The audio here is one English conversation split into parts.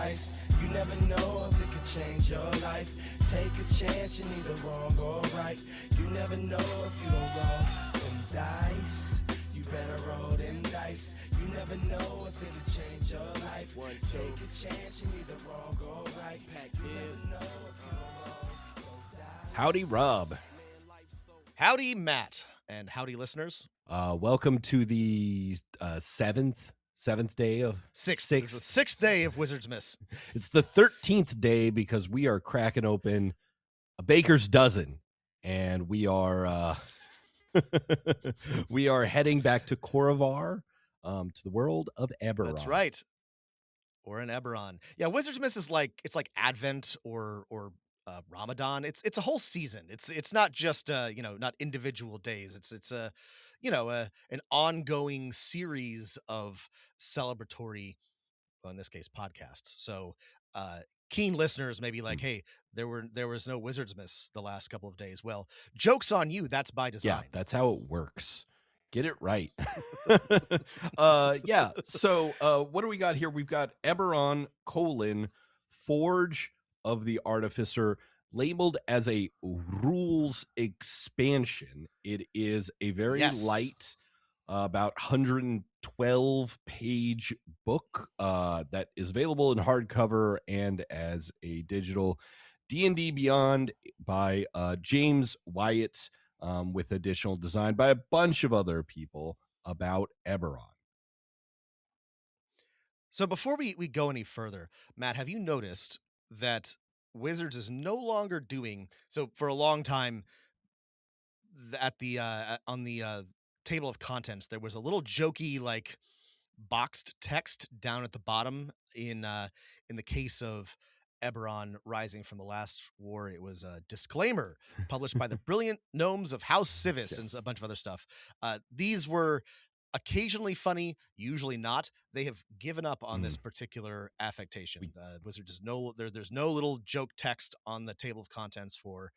nice. You never know if it could change your life. Take a chance, you're neither wrong or right. You never know if you don't roll them dice. You better roll them dice. You never know if it could change your life. Take a chance, you're neither wrong or right. You never know if you don't roll those dice. Howdy, Rob. Howdy, Matt, and howdy, listeners. Welcome to the seventh day of Sixth. This is the sixth day of Wizardsmas. It's the 13th day because we are cracking open a baker's dozen, and we are we are heading back to Khorvaire, to the world of Eberron. That's right. Or in Eberron. Yeah, Wizardsmas is like Advent or Ramadan. It's a whole season. It's not just not individual days. It's a an ongoing series of celebratory, well, in this case, podcasts. So keen listeners may be like, hey, there was no Wizardsmas the last couple of days. Well, joke's on you. That's by design. Yeah, that's how it works. Get it right. Yeah. So what do we got here? We've got Eberron, Forge of the Artificer, labeled as a rules expansion. It is a very light, about 112 page book that is available in hardcover and as a digital. D&D Beyond by James Wyatt, with additional design by a bunch of other people about Eberron. So before we go any further, Matt, have you noticed that Wizards is no longer doing so? For a long time, at the on the table of contents, there was a little jokey like boxed text down at the bottom. In the case of Eberron Rising from the Last War, it was a disclaimer published by the brilliant gnomes of House Civis and a bunch of other stuff. These were occasionally funny, usually not. They have given up on this particular affectation. Wizard does there's no little joke text on the table of contents for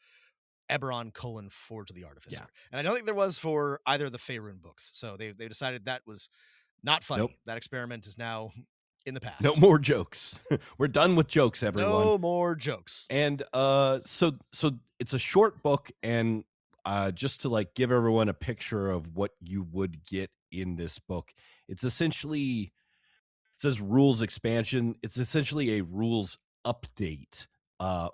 Eberron Forge of the Artificer. Yeah. And I don't think there was for either of the Faerun books. So they decided that was not funny. Nope. That experiment is now in the past. No more jokes. We're done with jokes, everyone. No more jokes. And so it's a short book, and just to like give everyone a picture of what you would get in this book, it's essentially, it says rules expansion. It's essentially a rules update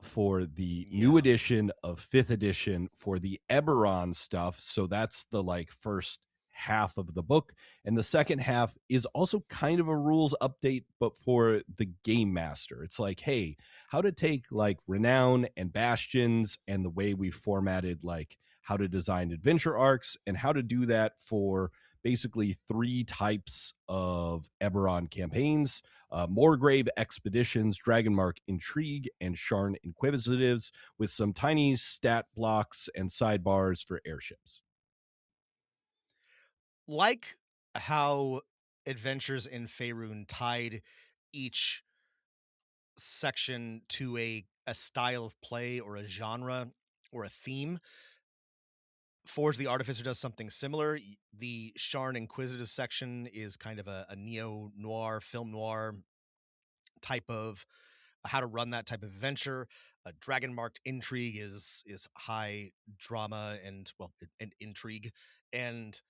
for the new edition of 5th edition for the Eberron stuff. So that's the like first half of the book, and the second half is also kind of a rules update, but for the game master. It's like, hey, how to take like Renown and Bastions and the way we formatted like how to design adventure arcs and how to do that for basically 3 types of Eberron campaigns: Moorgrave Expeditions, Dragonmark Intrigue, and Sharn Inquisitives, with some tiny stat blocks and sidebars for airships. Like how Adventures in Faerun tied each section to a style of play or a genre or a theme, Forge the Artificer does something similar. The Sharn Inquisitive section is kind of a neo-noir, film noir type of how to run that type of adventure. Dragonmarked Intrigue is high drama and intrigue, and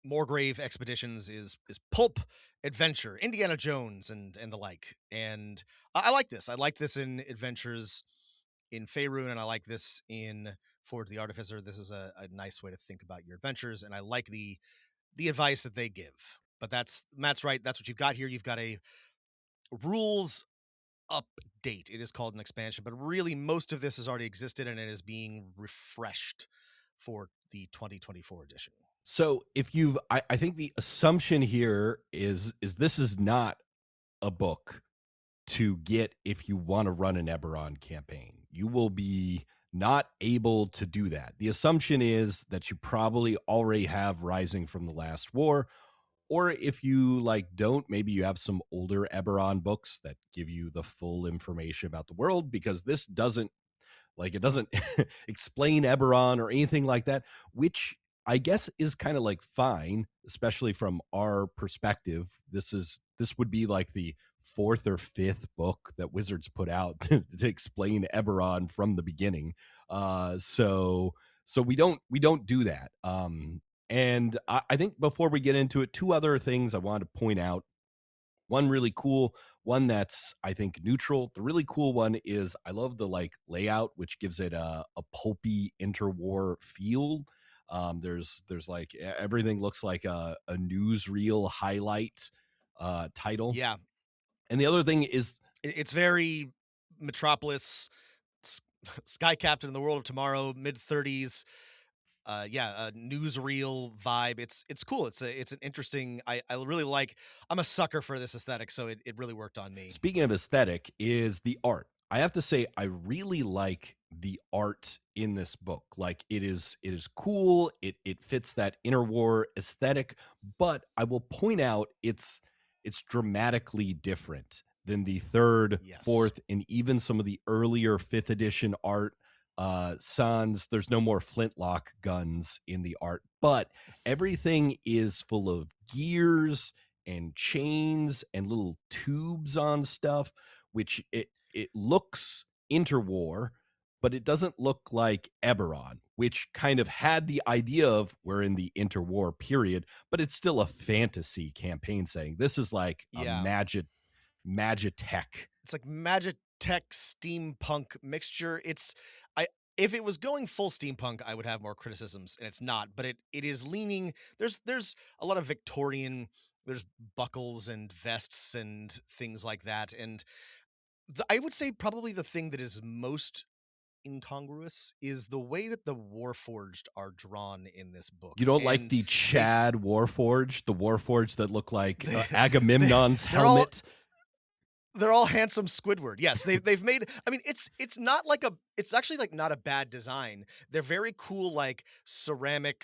Moorgrave Expeditions is pulp adventure, Indiana Jones and the like. And I like this. I like this in Adventures in Faerun, and I like this in Forge the Artificer. This is a nice way to think about your adventures, and I like the advice that they give. But Matt's right. That's what you've got here. You've got a rules update. It is called an expansion, but really most of this has already existed, and it is being refreshed for the 2024 edition. So if I think the assumption here is this is not a book to get if you want to run an Eberron campaign. You will be not able to do that. The assumption is that you probably already have Rising from the Last War, or if you like don't, maybe you have some older Eberron books that give you the full information about the world, because this doesn't explain Eberron or anything like that, which I guess is kind of like fine, especially from our perspective. This is this would be like the fourth or fifth book that Wizards put out to explain Eberron from the beginning. So we don't do that. And I think before we get into it, two other things I wanted to point out. One really cool, one that's I think neutral. The really cool one is I love the like layout, which gives it a pulpy interwar feel. There's like everything looks like a newsreel highlight title. Yeah, And the other thing is it's very Metropolis, S- Sky Captain in the World of Tomorrow, mid 30s. Yeah, a newsreel vibe. It's cool. It's an interesting. I really like. I'm a sucker for this aesthetic, so it really worked on me. speaking of aesthetic, is the art. I have to say, I really like the art in this book. Like it is cool. It fits that interwar aesthetic, but I will point out it's dramatically different than the third, Yes. fourth, and even some of the earlier fifth edition art. Sans, there's no more flintlock guns in the art, but everything is full of gears and chains and little tubes on stuff, which it looks interwar, but it doesn't look like Eberron, which kind of had the idea of we're in the interwar period, but it's still a fantasy campaign setting. This is like a Yeah. magitech. It's like magitech steampunk mixture. I if it was going full steampunk, I would have more criticisms, and it's not. But it is leaning. There's a lot of Victorian. There's buckles and vests and things like that. And I would say probably the thing that is most incongruous is the way that the Warforged are drawn in this book. You don't like And the they've Chad Warforged, the Warforged that look like they, Agamemnon's they're all helmet? they're all handsome Squidward. Yes, they've made. I mean, it's not like a. It's actually like not a bad design. They're very cool, like ceramic,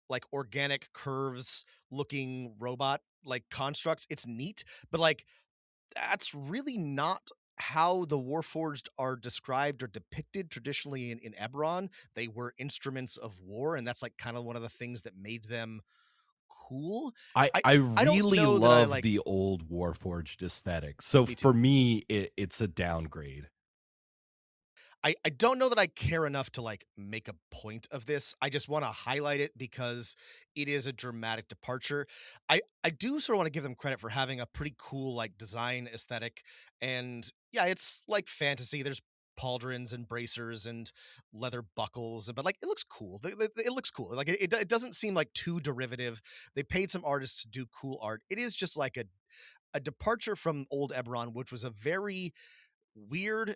like organic curves looking robot like constructs. It's neat, but like that's really not how the Warforged are described or depicted traditionally in Eberron. They were instruments of war, and that's like kind of one of the things that made them cool. I I I I don't really know that I love like. the old Warforged aesthetic. So Me for too. me, it's a downgrade. I don't know that I care enough to like make a point of this. I just want to highlight it because it is a dramatic departure. I do sort of want to give them credit for having a pretty cool like design aesthetic, and yeah, it's like fantasy. There's pauldrons and bracers and leather buckles, but like it looks cool. It looks cool. Like it doesn't seem like too derivative. They paid some artists to do cool art. It is just like a departure from old Eberron, which was a very weird,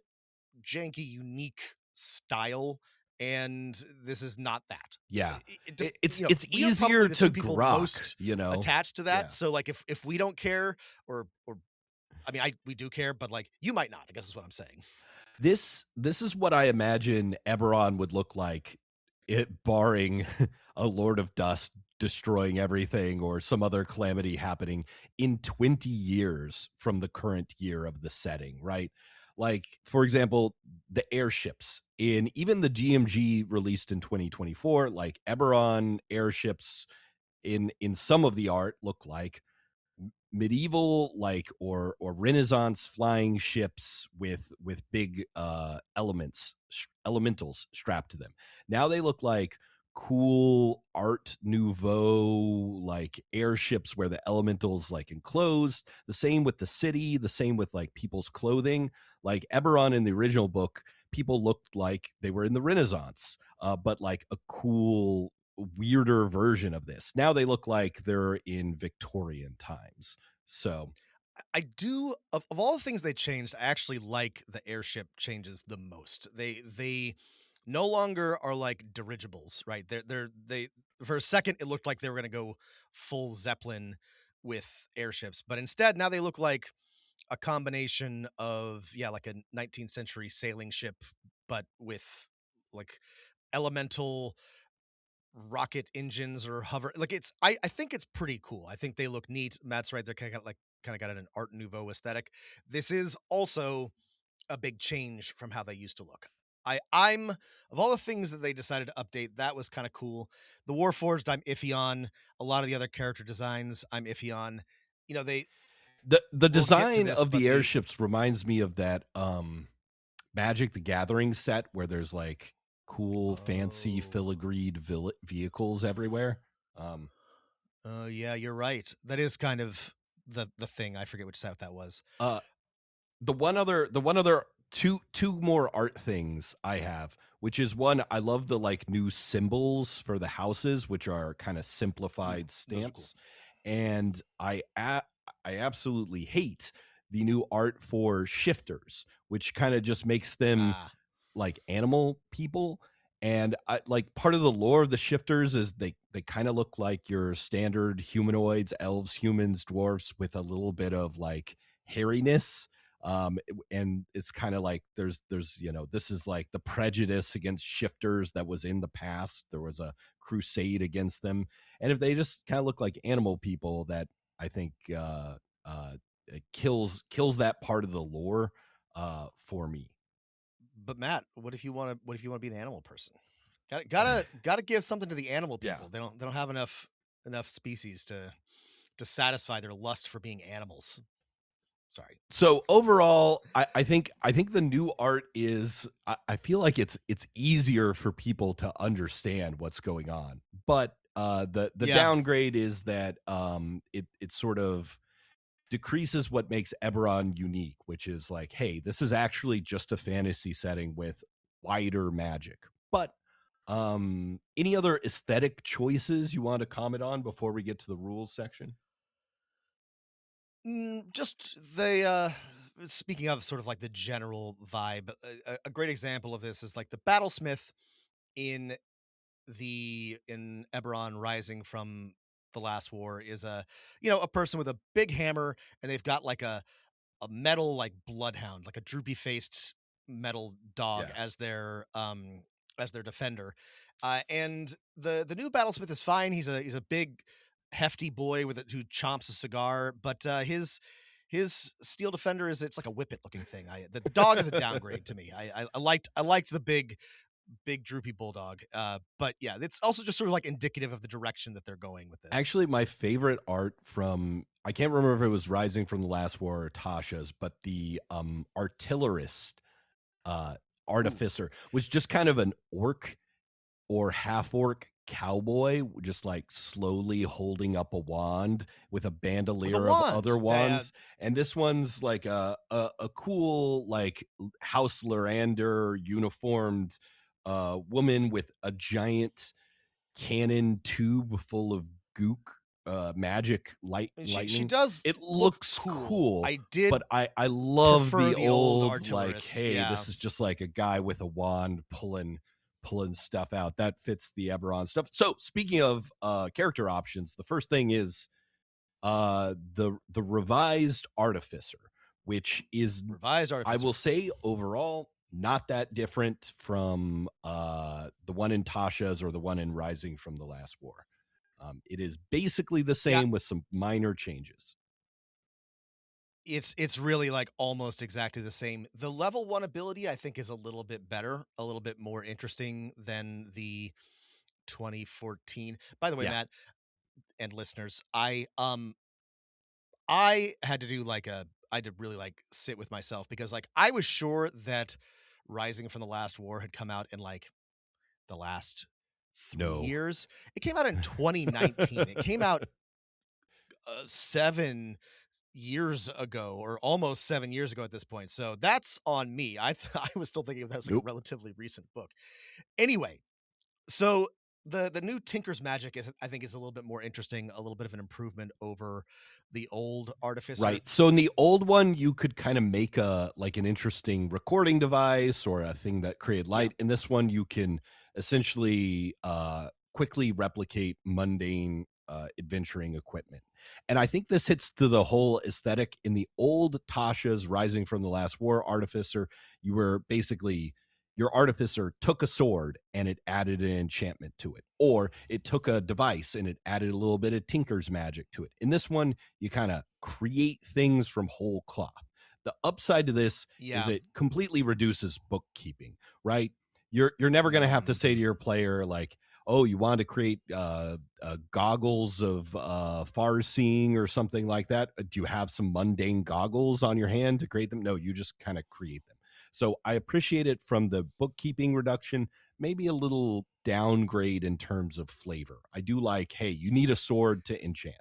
janky, unique style, and this is not that. Yeah. It's You know, it's we are probably easier the to two people grok, most you know? attached to that. Yeah. So like if we don't care or I mean we do care, but like you might not, I guess is what I'm saying. This is what I imagine Eberron would look like, it barring a Lord of Dust destroying everything or some other calamity happening in 20 years from the current year of the setting, right? Like, for example, the airships in even the GMG released in 2024, like Eberron airships in some of the art look like medieval like or renaissance flying ships with big elementals strapped to them. Now they look like cool art nouveau like airships where the elementals like enclosed. The same with the city, the same with like people's clothing. Like Eberron in the original book, people looked like they were in the Renaissance, but like a cool weirder version of this. Now they look like they're in Victorian times. So I do of all the things they changed, I actually like the airship changes the most. They no longer are like dirigibles, right? They for a second it looked like they were going to go full Zeppelin with airships, but instead now they look like a combination of yeah, like a 19th century sailing ship but with like elemental rocket engines or hover like I think it's pretty cool. I think they look neat. Matt's right, they're kind of got an art nouveau aesthetic. This is also a big change from how they used to look. I'm of all the things that they decided to update, that was kind of cool. The Warforged I'm iffy on. A lot of the other character designs I'm iffy on. You know, The We'll get to design this, of but the airships reminds me of that Magic the Gathering set where there's like cool, fancy, filigreed vehicles everywhere. Yeah, you're right. That is kind of the thing. I forget which set that was. Uh, the one other two more art things I have, which is one, I love the like new symbols for the houses, which are kind of simplified stamps, and I absolutely hate the new art for shifters, which kind of just makes them like animal people. And I like part of the lore of the shifters is they kind of look like your standard humanoids, elves, humans, dwarfs with a little bit of like hairiness. And it's kind of like there's this is like the prejudice against shifters that was in the past. There was a crusade against them, and if they just kind of look like animal people, that I think it kills that part of the lore for me. But Matt, what if you want to be an animal person? Gotta give something to the animal people. Yeah. They don't have enough species to satisfy their lust for being animals. Sorry. So overall, I think the new art is I feel like it's easier for people to understand what's going on. But the downgrade is that it sort of decreases what makes Eberron unique, which is like, hey, this is actually just a fantasy setting with wider magic. But any other aesthetic choices you want to comment on before we get to the rules section? Just they speaking of sort of like the general vibe, a great example of this is like the battlesmith in Eberron Rising from the Last War is a person with a big hammer, and they've got like a metal like bloodhound, like a droopy faced metal dog as their defender. And the new battlesmith is fine. He's a big hefty boy who chomps a cigar, but his steel defender it's like a whippet looking thing. The dog is a downgrade to me. I liked the big droopy bulldog. But yeah, it's also just sort of like indicative of the direction that they're going with this. Actually, my favorite art from, I can't remember if it was Rising from the Last War or Tasha's, but the artillerist Artificer was just kind of an orc or half orc cowboy, just like slowly holding up a wand with a bandolier of other wands. And this one's like a cool like House Lorander uniformed woman with a giant cannon tube full of gook magic lightning. She does. It looks cool. I did, but I love the old like, hey, yeah. This is just like a guy with a wand pulling stuff out. That fits the Eberron stuff. So speaking of character options, the first thing is the revised Artificer, which is revised Artificer. I will say overall not that different from the one in Tasha's or the one in Rising from the Last War. It is basically the same with some minor changes. It's really like almost exactly the same. The level 1 ability I think is a little bit better, a little bit more interesting than the 2014. By the way, Matt and listeners, I had to do like I had to really like sit with myself because like I was sure that Rising from the Last War had come out in like the last 3 years. It came out in 2019. It came out 7 years ago, or almost 7 years ago at this point. So that's on me. I was still thinking of that as like a relatively recent book. Anyway, so the new Tinker's Magic I think is a little bit more interesting, a little bit of an improvement over the old Artificer. Right. So in the old one, you could kind of make an interesting recording device or a thing that created light. In this one, you can essentially quickly replicate mundane adventuring equipment. And I think this hits to the whole aesthetic. In the old Tasha's Rising from the Last War Artificer, you were basically, your Artificer took a sword and it added an enchantment to it, or it took a device and it added a little bit of Tinker's magic to it. In this one, you kind of create things from whole cloth. The upside to this is it completely reduces bookkeeping, right? You're never going to have to say to your player like, oh, you want to create goggles of far seeing or something like that. Do you have some mundane goggles on your hand to create them? No, you just kind of create them. So I appreciate it from the bookkeeping reduction, maybe a little downgrade in terms of flavor. I do like, hey, you need a sword to enchant.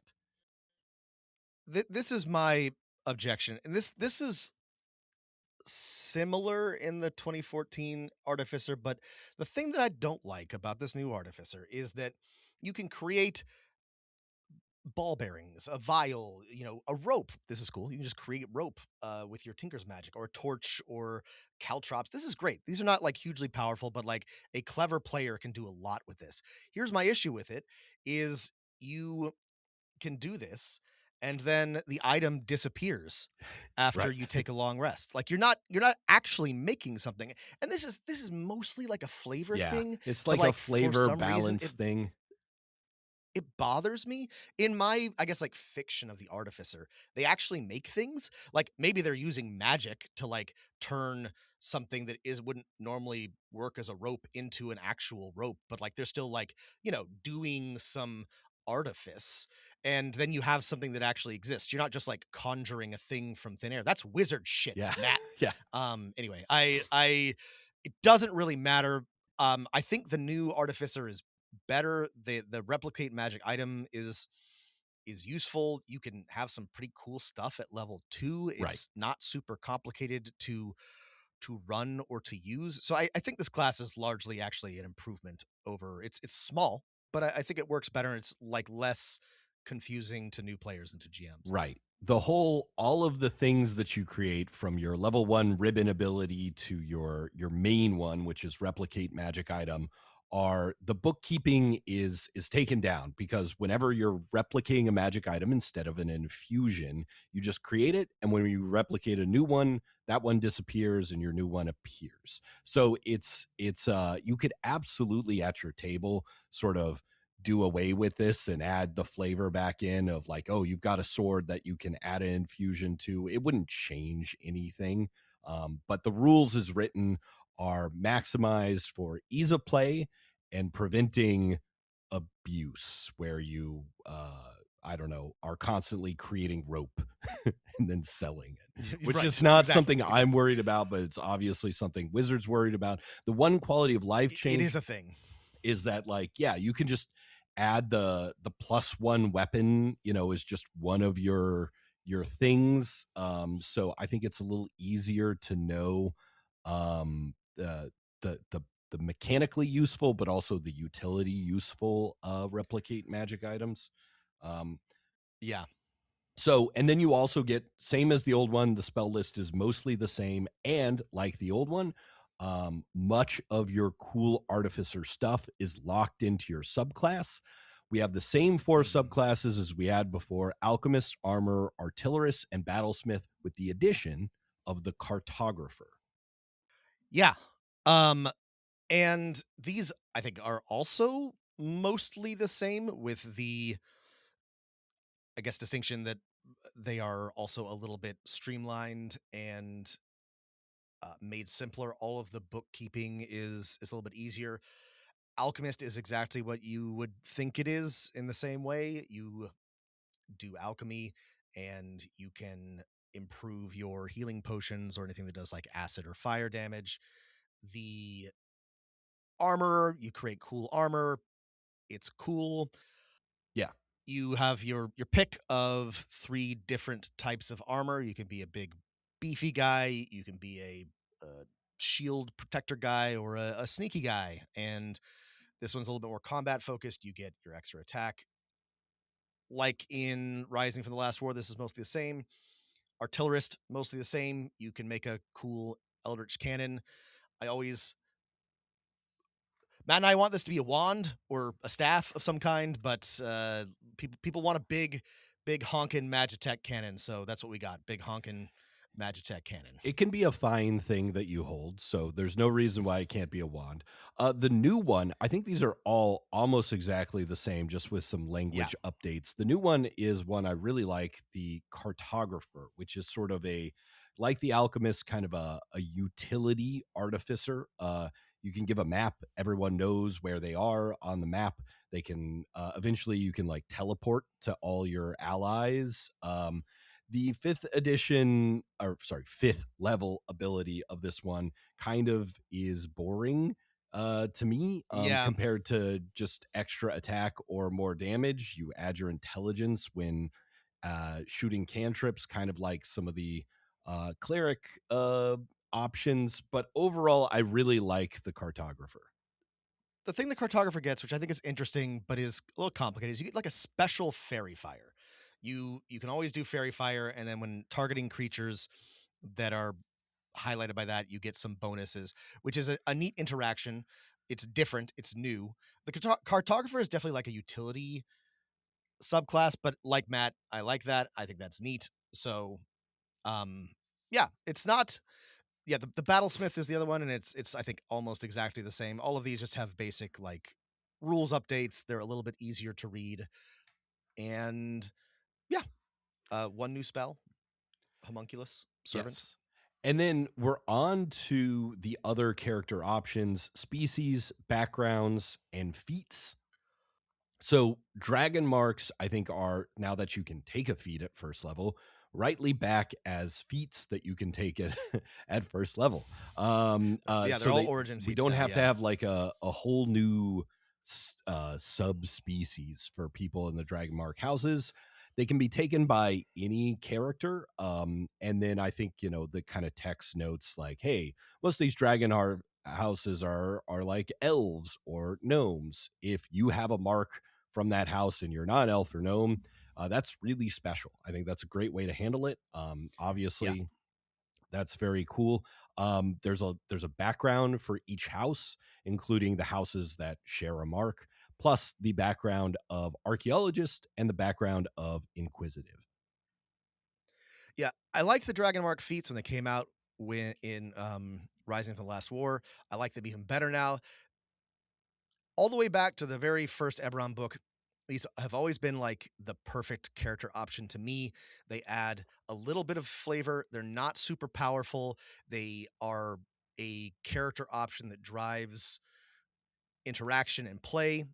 This is my objection, and this is similar in the 2014 Artificer, but the thing that I don't like about this new Artificer is that you can create ball bearings, a vial, a rope. This is cool. You can just create rope with your Tinker's Magic, or a torch, or caltrops. This is great. These are not like hugely powerful, but like a clever player can do a lot with this. Here's my issue with it is you can do this and then the item disappears after Right. you take a long rest. Like you're not actually making something. And this is mostly like a flavor Yeah. thing, It's but like a like for flavor some reason balance thing. it bothers me in my, I guess, like fiction of the Artificer. They actually make things like maybe they're using magic to like turn something that is wouldn't normally work as a rope into an actual rope, but like they're still like, doing some artifice. And then you have something that actually exists. You're not just like conjuring a thing from thin air. That's wizard shit, Yeah. Matt. Yeah. Anyway, I it doesn't really matter. I think the new Artificer is better. The replicate magic item is useful. You can have some pretty cool stuff at level 2. Right. It's not super complicated to run or to use. So I think this class is largely actually an improvement over it's small, but I think it works better, and it's like less confusing to new players and to GMs. Right. All of the things that you create, from your level 1 ribbon ability to your main one, which is replicate magic item, are the bookkeeping is taken down, because whenever you're replicating a magic item instead of an infusion, you just create it, and when you replicate a new one, that one disappears and your new one appears. So it's you could absolutely at your table sort of do away with this and add the flavor back in of like, oh, you've got a sword that you can add an infusion to. It wouldn't change anything. But the rules as written are maximized for ease of play and preventing abuse, where you I don't know, are constantly creating rope and then selling it, which Right, is not exactly, something I'm worried about, but it's obviously something Wizards worried about. The one quality of life It change is a thing. is that, like, yeah, you can just add the +1 weapon, is just one of your things. So I think it's a little easier to know the the mechanically useful but also the utility useful replicate magic items. um Yeah. so, and then you also get, same as the old one, the spell list is mostly the same. And like the old one, much of your cool artificer stuff is locked into your subclass. We have the same 4 subclasses as we had before: alchemist, armor, artillerist, and battlesmith, with the addition of the cartographer. Yeah. And these I think are also mostly the same, with the, I guess, distinction that they are also a little bit streamlined and made simpler. All of the bookkeeping is a little bit easier. Alchemist is exactly what you would think it is, in the same way. You do alchemy and you can improve your healing potions or anything that does like acid or fire damage. The armor, you create cool armor. It's cool. Yeah. You have your pick of 3 different types of armor. You can be a big beefy guy, you can be a shield protector guy, or a sneaky guy. And this one's a little bit more combat focused. You get your extra attack. Like in Rising from the Last War, this is mostly the same. Artillerist, mostly the same. You can make a cool eldritch cannon. I always Matt and I want this to be a wand or a staff of some kind, but people want a big honkin' magitech cannon, so that's what we got. Big honkin' magitech cannon. It can be a fine thing that you hold, so there's no reason why it can't be a wand. The new one, I think these are all almost exactly the same, just with some language updates. The new one is one I really like, the cartographer, which is sort of like the alchemist, kind of a utility artificer. you can give a map. Everyone knows where they are on the map. They can eventually you can like teleport to all your allies. The fifth level ability of this one kind of is boring to me, Yeah. compared to just extra attack or more damage. You add your intelligence when shooting cantrips, kind of like some of the cleric options. But overall, I really like the cartographer. The thing the cartographer gets, which I think is interesting but is a little complicated, is you get like a special fairy fire. You can always do fairy fire, and then when targeting creatures that are highlighted by that, you get some bonuses, which is a neat interaction. It's different, it's new. The cartographer is definitely like a utility subclass, but like Matt, I like that. I think that's neat. So, yeah, it's not. Yeah, the battlesmith is the other one, and it's I think almost exactly the same. All of these just have basic like rules updates. They're a little bit easier to read, and yeah, one new spell, homunculus servant. Yes. And then we're on to the other character options, species, backgrounds, and feats. So dragon marks, I think, are, now that you can take a feat at first level, rightly back as feats that you can take it at first level. Yeah, they're all origin we feats don't now, have to yeah. have like a whole new subspecies for people in the dragon mark houses. They can be taken by any character. And then I think, the kind of text notes like, hey, most of these dragon houses are like elves or gnomes. If you have a mark from that house and you're not an elf or gnome, that's really special. I think that's a great way to handle it. Obviously, Yeah. that's very cool. There's a background for each house, including the houses that share a mark, plus the background of archaeologist and the background of inquisitive. Yeah, I liked the dragon mark feats when they came out when in Rising from the Last War. I like them even better now. All the way back to the very first Eberron book, these have always been like the perfect character option to me. They add a little bit of flavor. They're not super powerful. They are a character option that drives interaction and play.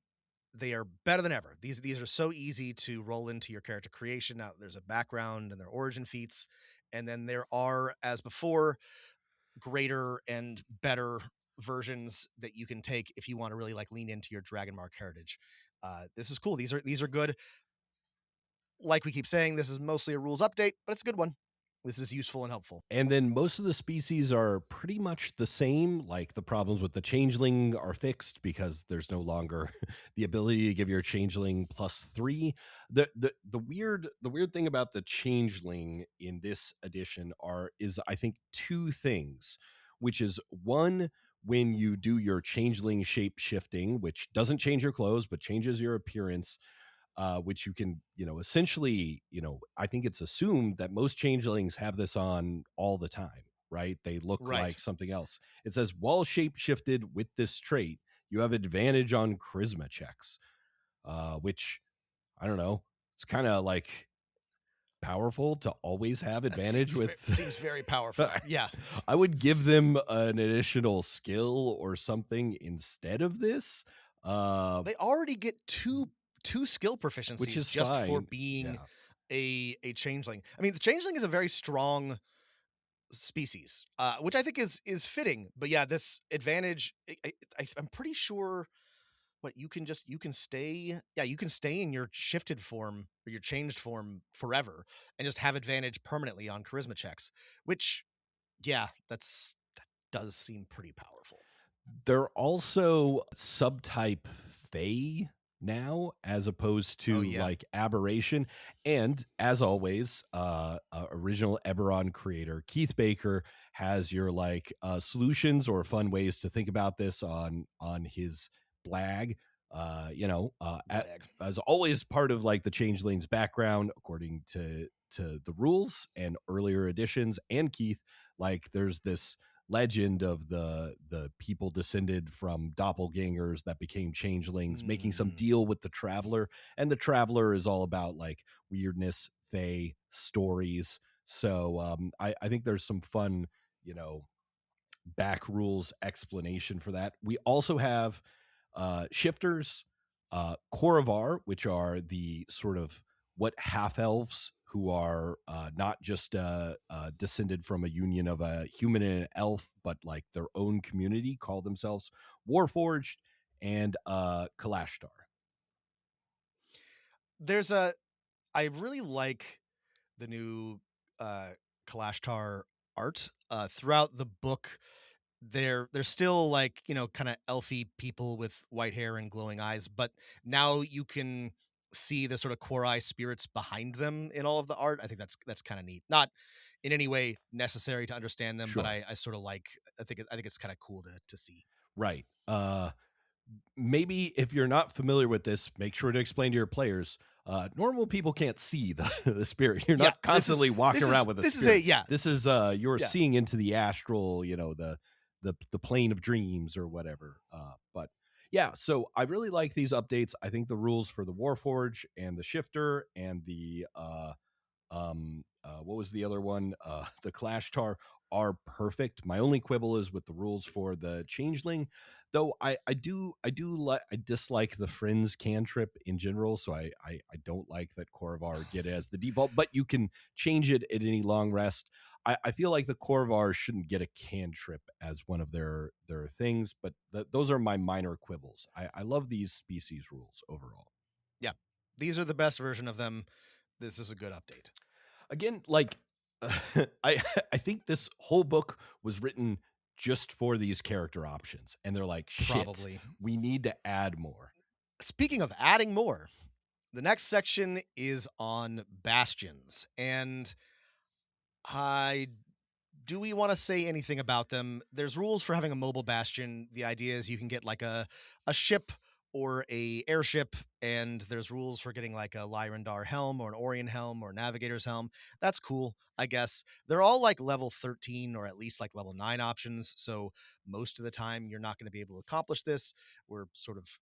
They are better than ever. These are so easy to roll into your character creation. Now there's a background and their origin feats, and then there are, as before, greater and better versions that you can take if you want to really like lean into your dragon mark heritage. This is cool. These are good. Like we keep saying, this is mostly a rules update, but it's a good one. This is useful and helpful. And then most of the species are pretty much the same. Like the problems with the changeling are fixed because there's no longer the ability to give your changeling +3. The weird thing about the changeling in this edition is I think two things, which is one, when you do your changeling shape shifting, which doesn't change your clothes but changes your appearance, which you can, essentially, I think it's assumed that most changelings have this on all the time, right? They look Right. like something else. It says, while shape shifted with this trait, you have advantage on charisma checks, which I don't know. It's kind of like powerful to always have advantage seems very powerful. Yeah. I would give them an additional skill or something instead of this. They already get two skill proficiencies, which is just for fine. being a changeling. I mean, the changeling is a very strong species, which I think is fitting. But yeah, this advantage, I'm pretty sure. What you can stay, you can stay in your shifted form or your changed form forever and just have advantage permanently on charisma checks, which, yeah, that does seem pretty powerful. They're also subtype Fey now, as opposed to like aberration. And as always, original Eberron creator Keith Baker has your like solutions or fun ways to think about this on his blag. As always, part of like the changeling's background, according to the rules and earlier editions, and Keith, like there's this legend of the people descended from doppelgangers that became changelings, making some deal with the traveler, and the traveler is all about like weirdness, fae stories. So I think there's some fun, back rules explanation for that. We also have shifters, Khorvaire, which are the sort of what half elves who are not just descended from a union of a human and an elf, but like their own community, call themselves Warforged, and Kalashtar. I really like the new Kalashtar art. Throughout the book, they're still like, kind of elfy people with white hair and glowing eyes, but now you can see the sort of Quori spirits behind them in all of the art. I think that's kind of neat. Not in any way necessary to understand them, but Sure. I sort of like. I think it's kind of cool to see. Right. Maybe if you're not familiar with this, make sure to explain to your players. Normal people can't see the spirit. You're Yeah, not constantly walking around with a spirit. This is you're Yeah. seeing into the astral, the plane of dreams or whatever. But yeah, so I really like these updates. I think the rules for the Warforge and the Shifter and the what was the other one? The Kalashtar are perfect. My only quibble is with the rules for the Changeling, though I dislike the Friends cantrip in general, so I don't like that Khorvaire get it as the default, but you can change it at any long rest. I feel like the Khorvaire shouldn't get a cantrip as one of their things, but those are my minor quibbles. I love these species rules overall. Yeah, these are the best version of them. This is a good update. Again, like I I think this whole book was written just for these character options, and they're like, shit, Probably. we need to add more. Speaking of adding more, the next section is on bastions, and do we want to say anything about them? There's rules for having a mobile bastion. The idea is you can get like a ship or a airship, and there's rules for getting like a Lyrandar helm or an Orion helm or navigator's helm. That's cool, I guess. They're all like level 13 or at least like level 9 options, so most of the time you're not going to be able to accomplish this. We're sort of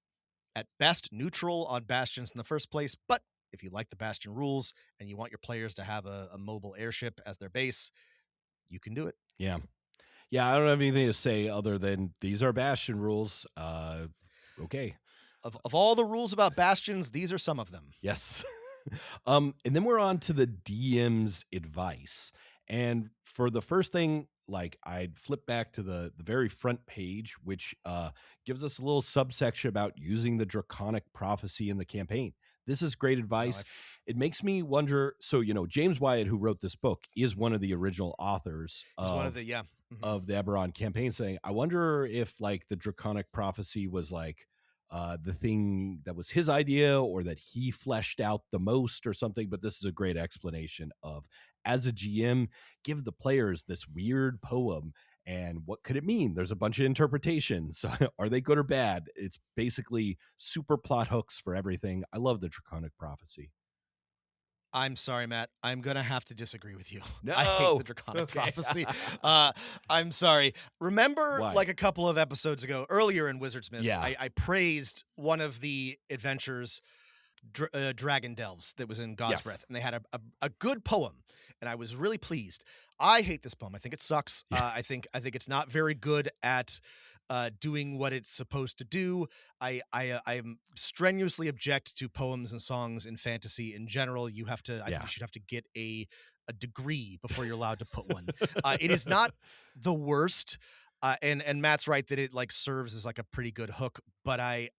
at best neutral on bastions in the first place, but if you like the bastion rules and you want your players to have a mobile airship as their base, you can do it. Yeah. Yeah, I don't have anything to say other than these are Bastion rules. Okay. Of all the rules about bastions, these are some of them. Yes. And then we're on to the DM's advice. And for the first thing, like I'd flip back to the very front page, which gives us a little subsection about using the draconic prophecy in the campaign. This is great advice. It makes me wonder. So, James Wyatt, who wrote this book, is one of the original authors of the Eberron campaign, saying, I wonder if like the draconic prophecy was like the thing that was his idea or that he fleshed out the most or something. But this is a great explanation of, as a GM, give the players this weird poem and what could it mean? There's a bunch of interpretations. Are they good or bad? It's basically super plot hooks for everything. I love the draconic prophecy. I'm sorry, Matt. I'm going to have to disagree with you. No. I hate the draconic prophecy. I'm sorry. Remember, like a couple of episodes ago, earlier in Wizardsmas, I praised one of the adventures, Dragon Delves, that was in God's Breath, and they had a good poem, and I was really pleased. I hate this poem. I think it sucks. I think it's not very good at doing what it's supposed to do. I'm strenuously object to poems and songs in fantasy in general. I think you should have to get a degree before you're allowed to put one. It is not the worst, and Matt's right that it like serves as like a pretty good hook, but I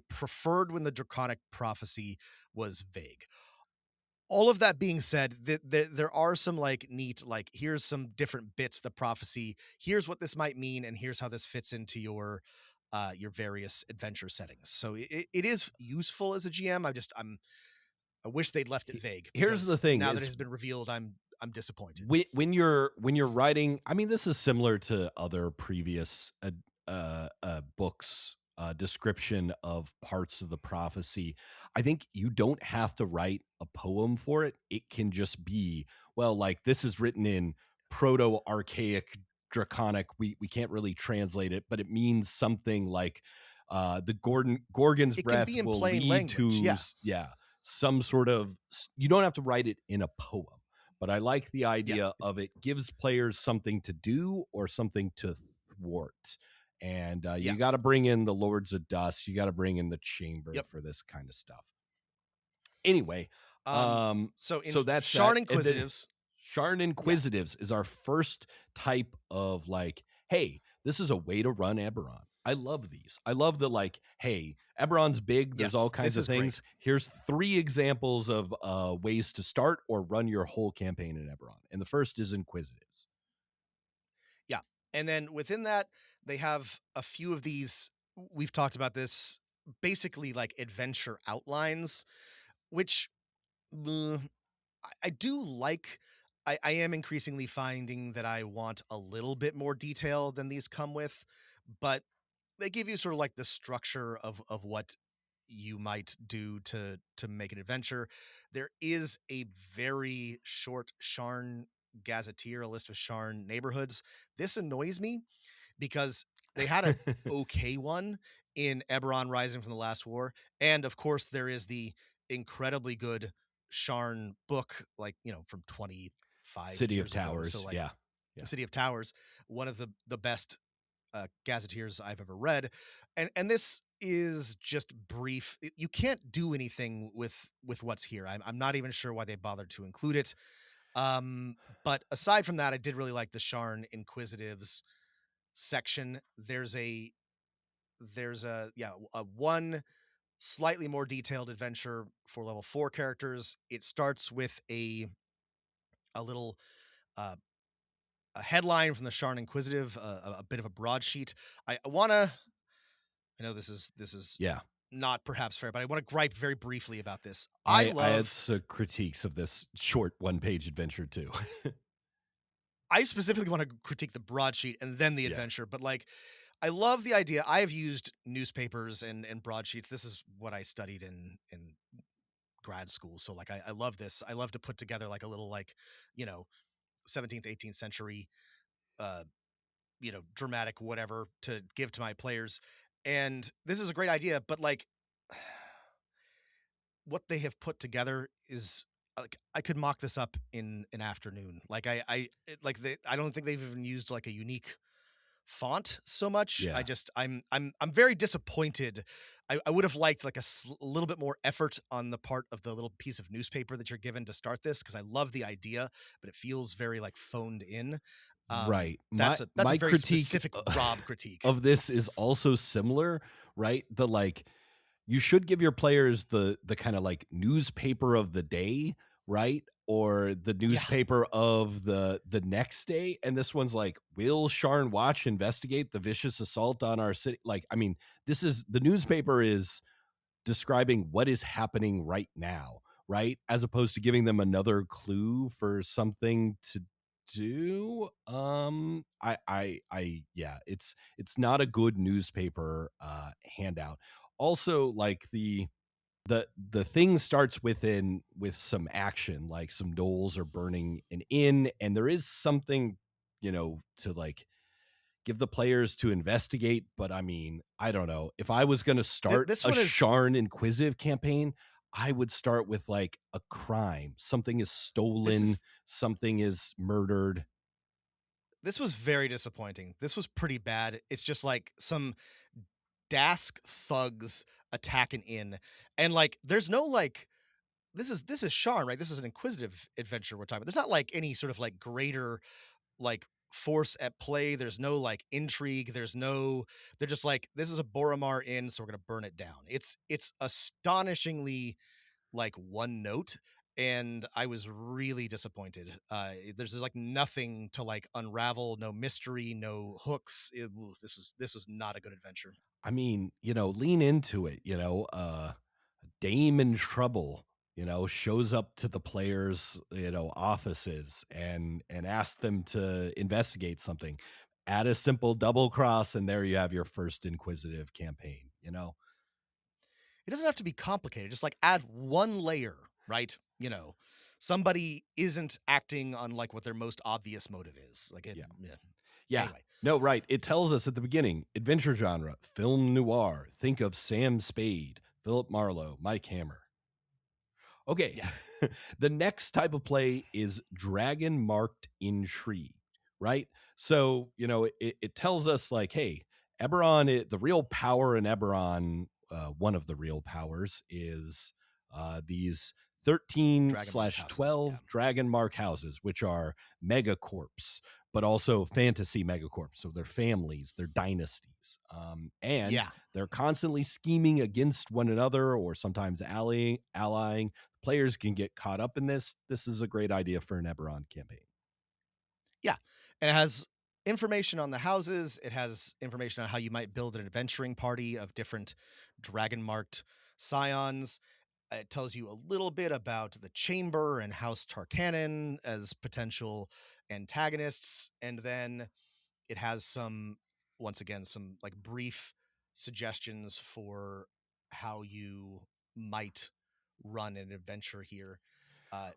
preferred when the draconic prophecy was vague. All of that being said, there are some like neat, like here's some different bits, the prophecy, here's what this might mean, and here's how this fits into your various adventure settings. So it is useful as a GM. I wish they'd left it vague. Here's the thing: now that it has been revealed, I'm disappointed. When you're writing, I mean, this is similar to other previous books. Description of parts of the prophecy. I think you don't have to write a poem for it. It can just be, well, like this is written in proto-archaic draconic. We can't really translate it, but it means something like the Gorgon's breath will lead to some sort of. You don't have to write it in a poem, but I like the idea of it gives players something to do or something to thwart. And Yeah. you got to bring in the Lords of Dust. You got to bring in the Chamber Yep. for this kind of stuff. Anyway, So in so that's Sharn that. And then Inquisitives, Sharn Inquisitives is our first type of like, hey, this is a way to run Eberron. I love these. I love the like, hey, Eberron's big. There's all yes, kinds this of is things. great. Here's 3 examples of ways to start or run your whole campaign in Eberron. And the first is Inquisitives. Yeah. And then within that, they have a few of these. We've talked about this, basically like adventure outlines, which uh, I do like. I am increasingly finding that I want a little bit more detail than these come with, but they give you sort of like the structure of what you might do to make an adventure. There is a very short Sharn gazetteer, a list of Sharn neighborhoods. This annoys me because they had an okay one in Eberron Rising from the Last War, and of course there is the incredibly good Sharn book, like from 25 City of years ago. So Towers. like Yeah. City of Towers, one of the best gazetteers I've ever read, and this is just brief. You can't do anything with what's here. I'm not even sure why they bothered to include it. But aside from that, I did really like the Sharn Inquisitives section. There's a one slightly more detailed adventure for level 4 characters. It starts with a little uh a headline from the Sharn Inquisitive, a bit of a broadsheet. I know this is Yeah. not perhaps fair, but I want to gripe very briefly about this. I had some critiques of this short 1-page adventure too. I specifically want to critique the broadsheet and then the Yeah. adventure, but like I love the idea. I have used newspapers and broadsheets. This is what I studied in grad school. So like I love this. I love to put together like a little like, you know, 17th, 18th century uh dramatic whatever to give to my players. And this is a great idea, but like what they have put together is like I could mock this up in an afternoon. Like I don't think they've even used like a unique font so much. Yeah. I'm very disappointed. I would have liked like a little bit more effort on the part of the little piece of newspaper that you're given to start this, because I love the idea, but it feels very like phoned in. Right. That's a My very critique specific Rob critique. of this is also similar, right? The like, you should give your players the kind of like newspaper of the day, right? Or the newspaper of the next day. And this one's like, will Sharn Watch investigate the vicious assault on our city? Like, I mean, this is the newspaper is describing what is happening right now, right? As opposed to giving them another clue for something to do. Yeah, it's not a good newspaper handout. Also, like the thing starts with some action, like some gnolls are burning an inn, and there is something, to like give the players to investigate. But I mean, I don't know. If I was going to start This a one is Sharn Inquisitive campaign, I would start with like a crime. Something is stolen, something is murdered. This was very disappointing. This was pretty bad. It's just like some Dask thugs attack an inn, and like there's no like this is Sharn, right? This is an inquisitive adventure we're talking about. There's not like any sort of like greater like force at play. There's no like intrigue. They're just like, this is a Boromar inn, so we're gonna burn it down. It's astonishingly like one note, and I was really disappointed. There's just like nothing to like unravel, no mystery, no hooks. This was not a good adventure. I mean, lean into it. Dame in trouble, shows up to the players, offices and asks them to investigate something. Add a simple double cross, and there you have your first inquisitive campaign. It doesn't have to be complicated. Just like add one layer, right? Somebody isn't acting on like what their most obvious motive is. Like it. Yeah. Anyway. No, right. It tells us at the beginning, adventure genre, film noir. Think of Sam Spade, Philip Marlowe, Mike Hammer. Okay. Yeah. The next type of play is dragon marked intrigue, right? So, it tells us like, hey, Eberron, the real power in Eberron, one of the real powers is these 13 Dragon marked slash houses. Yeah. 12 dragon mark houses, which are megacorps, but also fantasy megacorps. So they're families, they're dynasties. And Yeah. they're constantly scheming against one another or sometimes allying. Players can get caught up in this. This is a great idea for an Eberron campaign. Yeah. And it has information on the houses. It has information on how you might build an adventuring party of different dragon marked scions. It tells you a little bit about the Chamber and House Tarkanin as potential antagonists. And then it has once again, some like brief suggestions for how you might run an adventure here. Uh,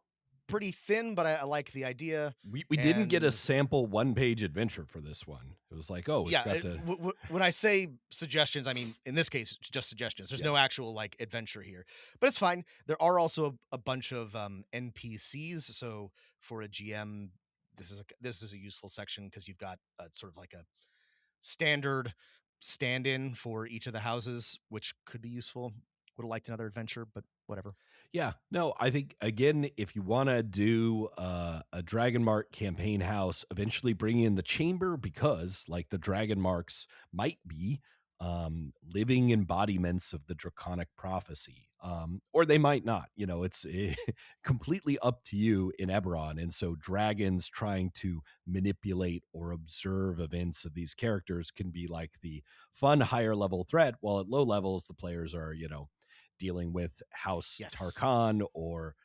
Pretty thin, but I like the idea. We didn't get a And sample 1-page adventure for this one. It was like, oh, it's yeah, got to. when I say suggestions, I mean, in this case, it's just suggestions. There's Yeah. no actual like adventure here, but it's fine. There are also a bunch of NPCs. So for a GM, this is a useful section because you've got sort of like a standard stand-in for each of the houses, which could be useful. Would have liked another adventure, but whatever. Yeah, no, I think again, if you want to do a Dragon Mark campaign house, eventually bring in the Chamber because, like, the Dragon Marks might be living embodiments of the Draconic prophecy, or they might not. It's completely up to you in Eberron, and so dragons trying to manipulate or observe events of these characters can be like the fun higher level threat, while at low levels the players are dealing with House Yes. Tarkan or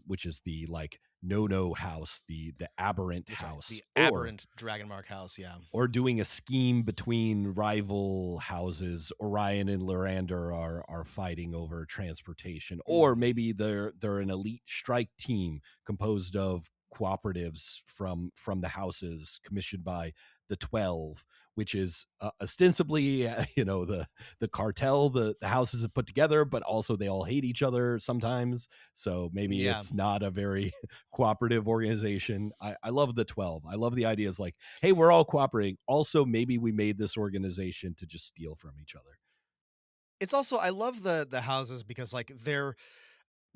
which is the like no house, the aberrant That's right. house, The or aberrant Dragonmark house, yeah. doing a scheme between rival houses. Orion and Lorander are fighting over transportation, or maybe they're an elite strike team composed of cooperatives from the houses commissioned by the 12, which is ostensibly the cartel the houses have put together, but also they all hate each other sometimes, so maybe Yeah. it's not a very cooperative organization. I love the 12. I love the ideas like, hey, we're all cooperating. Also, maybe we made this organization to just steal from each other. It's also, I love the houses because like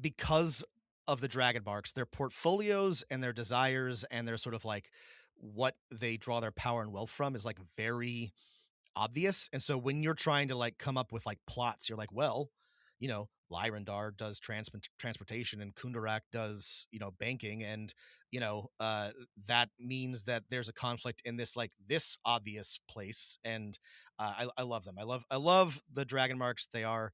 because of the dragon marks, their portfolios and their desires and their sort of like what they draw their power and wealth from is like very obvious. And so when you're trying to like come up with like plots, you're like, well, Lyrandar does transportation and Kundarak does, banking. And, that means that there's a conflict in this obvious place. And I love them. I love the dragon marks. They are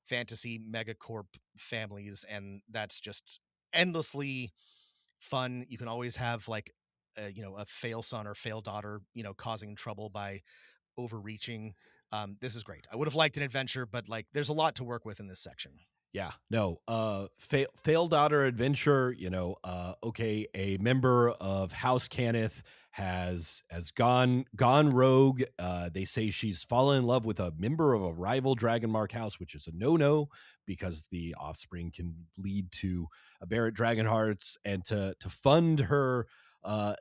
fantasy megacorp families. And that's just endlessly fun. You can always have like, a fail son or fail daughter, causing trouble by overreaching. This is great. I would have liked an adventure, but like there's a lot to work with in this section. Yeah, no, fail daughter adventure, okay, a member of House Cannith has gone rogue. They say she's fallen in love with a member of a rival Dragonmark house, which is a no because the offspring can lead to a Barrett Dragonhearts, and to fund her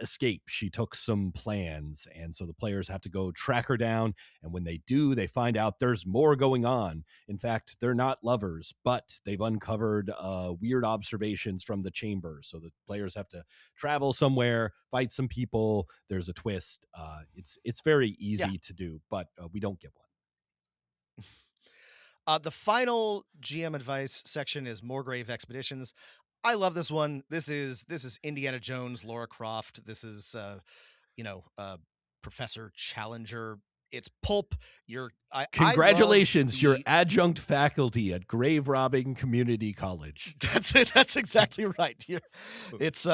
escape, she took some plans, and so the players have to go track her down, and when they do, they find out there's more going on. In fact, they're not lovers, but they've uncovered weird observations from the chamber. So the players have to travel somewhere, fight some people. There's a twist. It's very easy to do, but we don't get one. The final GM advice section is Morgrave Expeditions. I love this one. This is Indiana Jones, Laura Croft. This is Professor Challenger. It's pulp. Congratulations, you're adjunct faculty at Grave Robbing Community College. That's it. That's exactly right. It's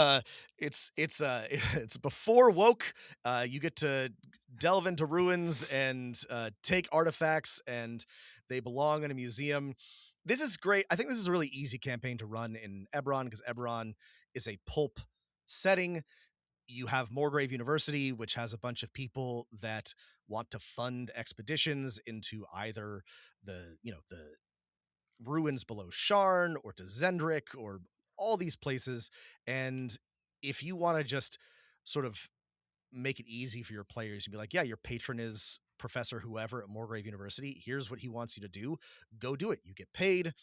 before woke. You get to delve into ruins and take artifacts, and they belong in a museum. This is great. I think this is a really easy campaign to run in Eberron because Eberron is a pulp setting. You have Morgrave University, which has a bunch of people that want to fund expeditions into either the ruins below Sharn or to Zendrick or all these places. And if you want to just sort of make it easy for your players and be like, yeah, your patron is Professor whoever at Morgrave University. Here's what he wants you to do. Go do it. You get paid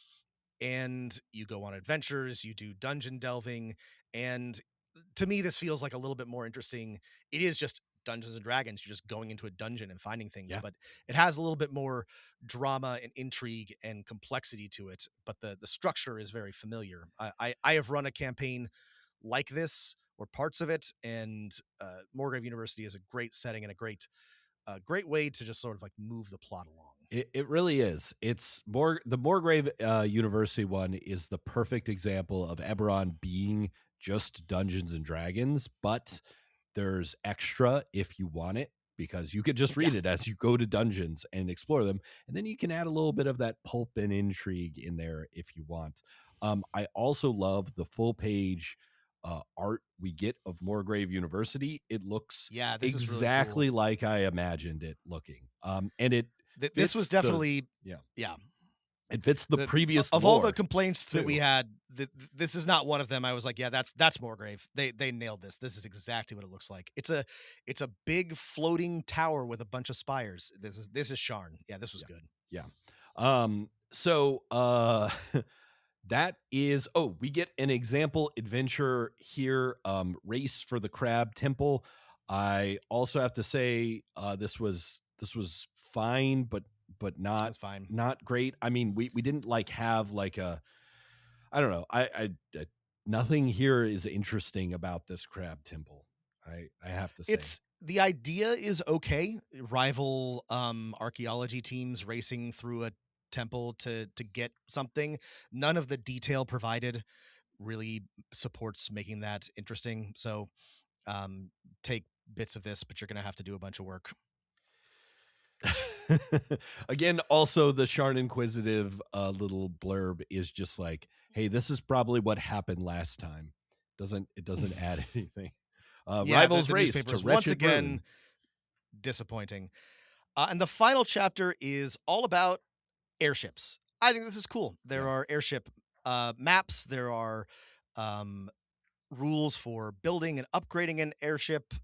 and you go on adventures, you do dungeon delving. And to me, this feels like a little bit more interesting. It is just Dungeons and Dragons. You're just going into a dungeon and finding things, Yeah. but it has a little bit more drama and intrigue and complexity to it. But the structure is very familiar. I have run a campaign like this or parts of it, and Morgrave University is a great setting and a great way to just sort of like move the plot along. It really is. It's more the Morgrave University one is the perfect example of Eberron being just Dungeons and Dragons, but there's extra if you want it because you could just read Yeah. it as you go to dungeons and explore them, and then you can add a little bit of that pulp and intrigue in there if you want. I also love the full page art we get of Morgrave University. It looks Yeah, this is really exactly cool. like I imagined it looking, and it This was fits the definitely, yeah, yeah. it fits the The previous of all the lore complaints that we too. had, this is not one of them. I was like, yeah, that's Morgrave. They nailed this. This is exactly what it looks like. It's a big floating tower with a bunch of spires. This is Sharn. Yeah, this was Yeah. good. Yeah. So that is we get an example adventure here, Race for the Crab Temple. I also have to say this was fine, but not That's fine. not great. I mean, we didn't like have like a I don't know. I nothing here is interesting about this crab temple. I have to say. It's the idea is okay. Rival archaeology teams racing through a temple to get something. None of the detail provided really supports making that interesting. So take bits of this, but you're going to have to do a bunch of work. Again, also the Sharn Inquisitive little blurb is just like, hey, this is probably what happened last time. It doesn't add anything. Yeah, Rivals the race newspaper to is once wretched again ruin. disappointing. And the final chapter is all about airships. I think this is cool. There Yeah. are airship maps. There are um, rules for building and upgrading an airship.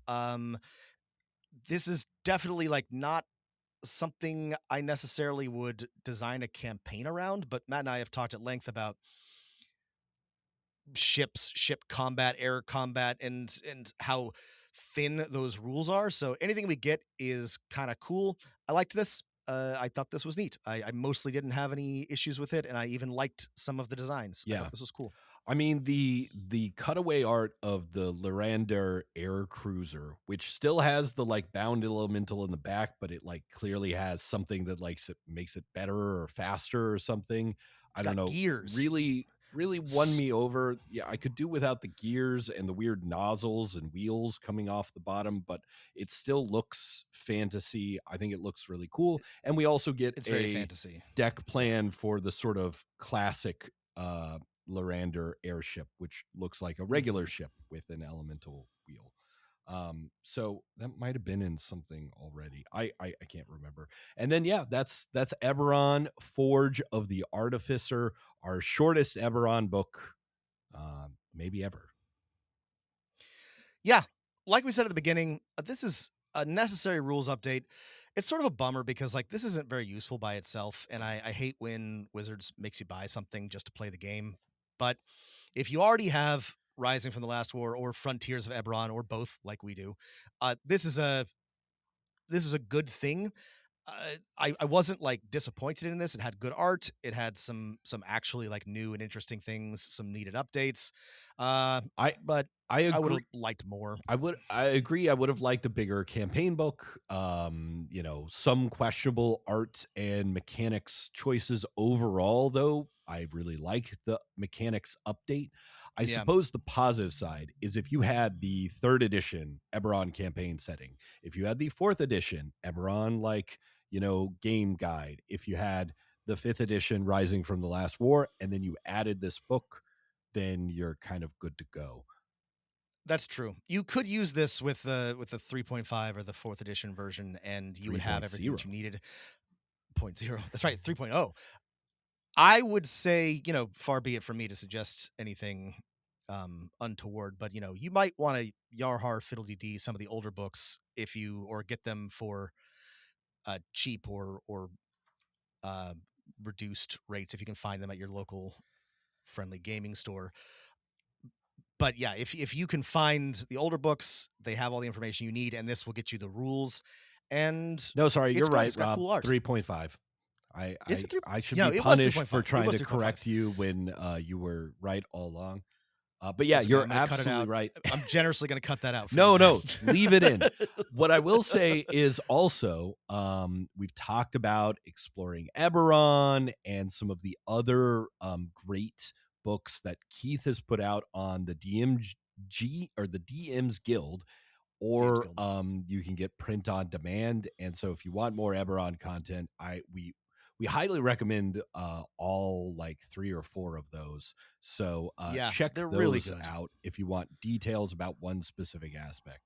This is definitely like not something I necessarily would design a campaign around, but Matt and I have talked at length about ship combat, air combat, and how thin those rules are. So anything we get is kind of cool. I liked this. I thought this was neat. I mostly didn't have any issues with it, and I even liked some of the designs. I Yeah. thought this was cool. I mean the cutaway art of the Larander air cruiser, which still has the like bound elemental in the back, but it like clearly has something that like makes it better or faster or something. It's I don't got know. gears. Really won me over. Yeah, I could do without the gears and the weird nozzles and wheels coming off the bottom, but it still looks fantasy. I think it looks really cool. And we also get It's very a fantasy. deck plan for the sort of classic Larander airship, which looks like a regular ship with an elemental wheel. So that might have been in something already. I can't remember. And then yeah, that's Eberron, Forge of the Artificer, our shortest Eberron book, maybe ever. Yeah, like we said at the beginning, this is a necessary rules update. It's sort of a bummer because like this isn't very useful by itself, and I hate when Wizards makes you buy something just to play the game. But if you already have Rising from the Last War or Frontiers of Eberron or both, like we do, this is a good thing. I wasn't like disappointed in this. It had good art. It had some actually like new and interesting things, some needed updates. I But I I would have agree. liked more. I agree. I would have liked a bigger campaign book. Some questionable art and mechanics choices overall, though. I really like the mechanics update. I Yeah. suppose the positive side is if you had the third edition Eberron campaign setting, if you had the fourth edition Eberron, game guide, if you had the fifth edition Rising from the Last War, and then you added this book, then you're kind of good to go. That's true. You could use this with the 3.5 or the 4th edition version, and you would have everything that you 3.0. needed. 0.0. That's right, 3.0. I would say, far be it from me to suggest anything untoward. But you might want to Yarhar Fiddle Dee some of the older books or get them for cheap or reduced rates if you can find them at your local friendly gaming store. But yeah, if you can find the older books, they have all the information you need, and this will get you the rules. And No, sorry, you're good. right, It's got Rob. cool art. 3.5. Is it three? I should No, be it was punished 2.5. for trying It was to 2.5. correct you when you were right all along. But yeah, It's okay, you're I'm gonna cut it absolutely out. right. I'm generously going to cut that out. For No, you, no, man. leave it in. What I will say is also, we've talked about exploring Eberron and some of the other great books that Keith has put out on the DMG or the DM's Guild, or you can get print on demand. And so if you want more Eberron content, we highly recommend all like 3 or 4 of those. So check they're those really good. out if you want details about one specific aspect.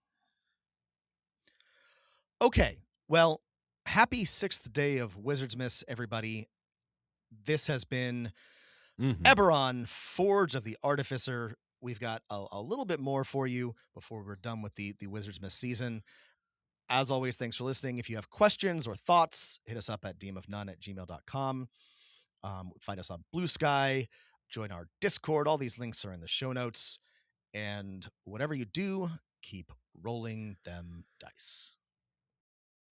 Okay, well, happy 6th day of Wizardsmas, everybody. This has been Eberron, Forge of the Artificer. We've got a little bit more for you before we're done with the Wizardsmas season. As always, thanks for listening. If you have questions or thoughts, hit us up at dmofnone@gmail.com. Find us on Blue Sky. Join our Discord. All these links are in the show notes. And whatever you do, keep rolling them dice.